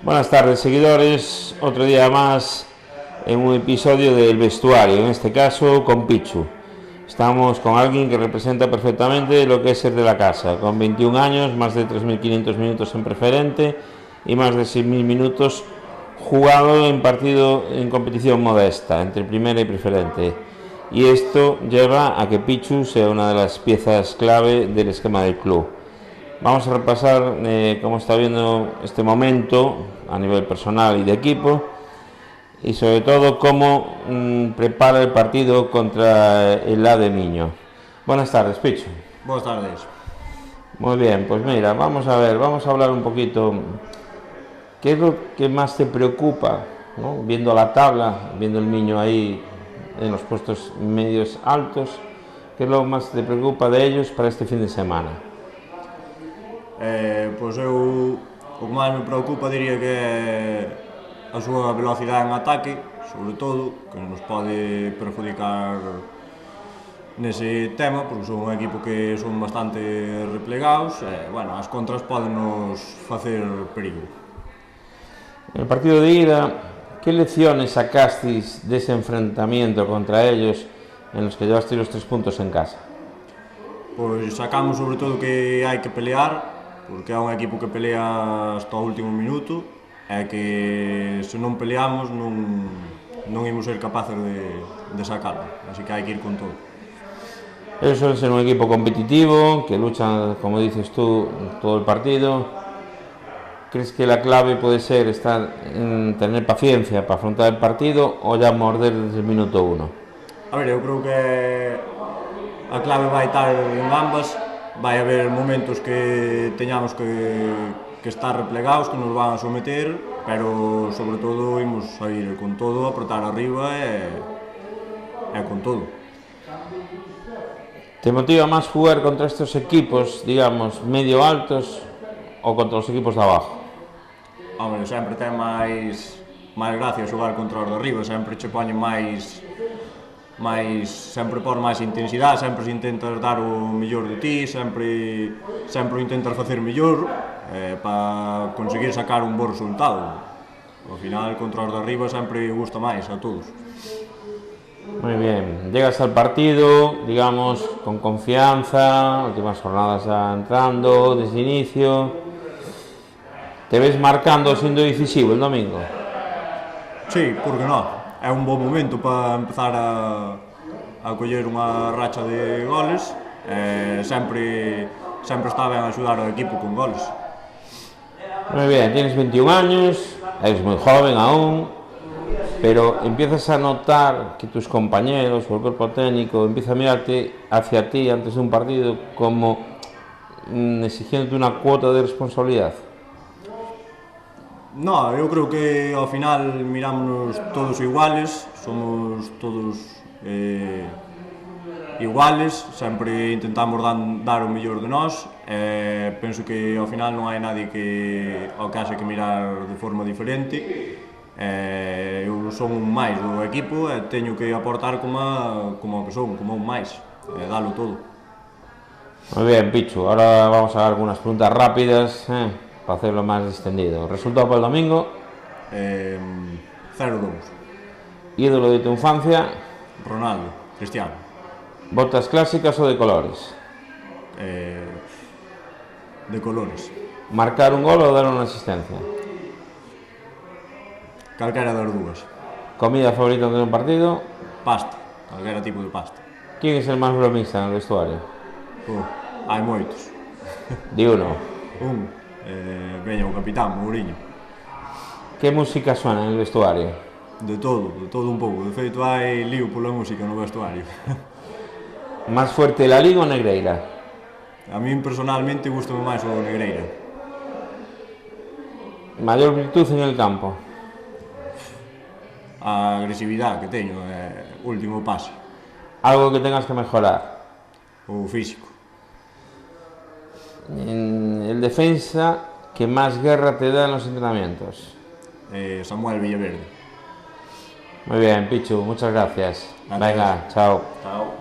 Buenas tardes, seguidores. Otro día más en un episodio del vestuario, en este caso con Pichu. Estamos con alguien que representa perfectamente lo que es ser de la casa, con 21 años, más de 3.500 minutos en preferente y más de 6.000 minutos jugado en partido en competición modesta, entre primera y preferente. Y esto lleva a que Pichu sea una de las piezas clave del esquema del club. Vamos a repasar cómo está viendo este momento a nivel personal y de equipo y sobre todo cómo prepara el partido contra el A de Miño. Buenas tardes, Pichu. Buenas tardes. Muy bien, pues mira, vamos a hablar un poquito. ¿Qué es lo que más te preocupa, ¿no? Viendo la tabla, viendo el Miño ahí en los puestos medios altos? ¿Qué es lo más te preocupa de ellos para este fin de semana? Pois eu o que máis me preocupa diría que é a súa velocidade en ataque, sobre todo, que nos pode perjudicar nese tema, porque son un equipo que son bastante replegados e, bueno, as contras poden nos facer perigo. En el partido de ida, ¿qué lecciones sacasteis de ese enfrentamiento contra ellos en los que llevasteis los 3 puntos en casa? Pois sacamos sobre todo que hai que pelear, porque é un equipo que pelea hasta o último minuto e que se non peleamos non imos ser capaces de sacarlo, así que hai que ir con todo. Ellos suelen ser un equipo competitivo, que luchan, como dices tú, todo el partido. ¿Crees que la clave puede ser estar en tener paciencia para afrontar el partido o ya morder desde el minuto 1? A ver, eu creo que a clave vai estar en ambas. Vai haber momentos que teñamos que estar replegados, que nos van a someter, pero sobre todo imos a ir con todo, apretar arriba e con todo. ¿Te motiva más jugar contra estos equipos, digamos, medio altos o contra los equipos de abajo? Hombre, sempre ten máis gracia xogar contra os de arriba, sempre che poñen máis sempre por máis intensidade, sempre se intentas dar o mellor de ti, sempre o intentas facer mellor para conseguir sacar un bo resultado. Ao final, contra os de arriba sempre gusta máis a todos. Muy bien, llegas al partido, digamos, con confianza, últimas jornadas ya entrando, desde inicio. ¿Te ves marcando, siendo decisivo el domingo? Sí, por que non? É un bo momento para empezar a coller unha racha de goles e sempre está ben axudar ao equipo con goles. Muy bien, tienes 21 años, eres muy joven aún, pero empiezas a notar que tus compañeros o el cuerpo técnico empieza a mirarte hacia ti antes de un partido como exigiéndote una cuota de responsabilidad. No, eu creo que ao final mirámonos todos iguales, somos todos iguales, sempre intentamos dar o mellor de nós e penso que ao final non hai nadie ao que haxe que mirar de forma diferente. Eu son un máis do equipo e teño que aportar como o que son, como un máis, e dalo todo. Muy bien, Pichu, ahora vamos a dar algunas preguntas rápidas para hacerlo más distendido. ¿Resultado para el domingo? 0-2. ¿Ídolo de tu infancia? Ronaldo, Cristiano. ¿Botas clásicas o de colores? De colores. ¿Marcar un gol o dar una asistencia? Calquera das dúas. ¿Comida favorita de un partido? Pasta, calquera tipo de pasta. ¿Quién es el más bromista en el vestuario? Hai moitos. Di uno. Veña, o capitán, Mourinho. ¿Qué música suena en el vestuario? De todo un pouco. De feito, hai lío pola música no vestuario. ¿Más fuerte la Liga o Negreira? A min personalmente gustame máis o Negreira. ¿Mayor virtud en el campo? A agresividade que teño, último pase. ¿Algo que tengas que mejorar? O físico. El defensa que más guerra te da en los entrenamientos. Samuel Villaverde. Muy bien, Pichu, muchas gracias. Venga, chao. Chao.